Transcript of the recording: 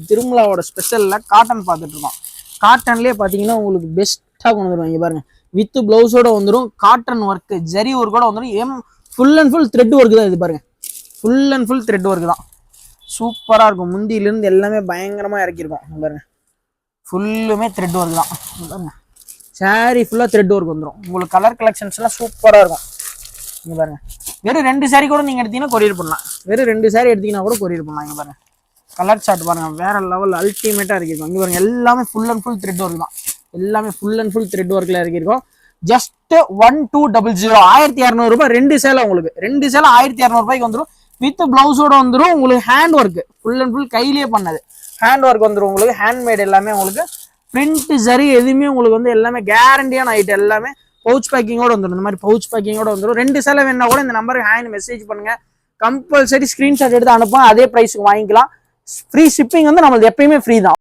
திருமலாவோட ஸ்பெஷலில் cotton பார்த்துட்டு இருக்கோம். காட்டன்லேயே பார்த்தீங்கன்னா உங்களுக்கு பெஸ்ட்டாக கொண்டு வந்துடுவாங்க. இங்கே பாருங்கள், வித் ப்ளவுஸோட வந்துடும், காட்டன் ஒர்க்கு ஜரி ஒர்க்கோட வந்துடும். Full and full thread work தான். இது பாருங்கள், full and full thread work தான். சூப்பராக இருக்கும். முந்தியிலேருந்து எல்லாமே பயங்கரமாக இறக்கியிருக்கோம். பாருங்கள், ஃபுல்லுமே த்ரெட் ஒர்க் தான். பாருங்கள், சாரீ ஃபுல்லாக த்ரெட் ஒர்க் வந்துடும். உங்களுக்கு கலர் கலெக்ஷன்ஸ்லாம் சூப்பராக இருக்கும். இங்கே பாருங்கள், வெறும் 2 சாரீ கூட நீங்கள் எடுத்தீங்கன்னா கொரியர் பண்ணலாம். வெறும் 2 சாரீ எடுத்தீங்கன்னா கூட கொரியர் பண்ணலாம். இங்கே பாருங்கள், கலர் சார்ட் பாருங்கள், வேறு லெவல் அல்டிமேட்டாக இறக்கிருக்கோம். இங்கே பாருங்கள், எல்லாமே full and full thread work தான். எல்லாமே ஃபுல் அண்ட் ஃபுல் த்ரெட் ஒர்க்கில் இறக்கிருக்கோம். ஜஸ்ட் 1200, 1200 ரூபாய் 2 சேலை. உங்களுக்கு 2 சேலை 1200 ரூபாய்க்கு வந்துடும். வித் பிளவுஸோட வந்துடும். உங்களுக்கு hand work full and full கையிலேயே பண்ணது ஹேண்ட் ஒர்க் வந்துடும். உங்களுக்கு ஹேண்ட்மேட் எல்லாமே உங்களுக்கு பிரிண்ட் சரி எதுவுமே உங்களுக்கு வந்து எல்லாமே கேரண்டியான ஐட்டம். எல்லாமே பவுச் பேக்கிங்கோட வந்துடும். இந்த மாதிரி பவுச் பேக்கிங்கோட வந்துடும். 2 சேலை வேணா கூட இந்த நம்பருக்கு ஹேண்ட் மெசேஜ் பண்ணுங்க. கம்பல்சரி ஸ்கிரீன்ஷாட் எடுத்து அனுப்பலாம். அதே ப்ரைஸுக்கு வாங்கிக்கலாம். ஃப்ரீ ஷிப்பிங் வந்து நம்மளுக்கு எப்பயுமே ஃப்ரீ தான்.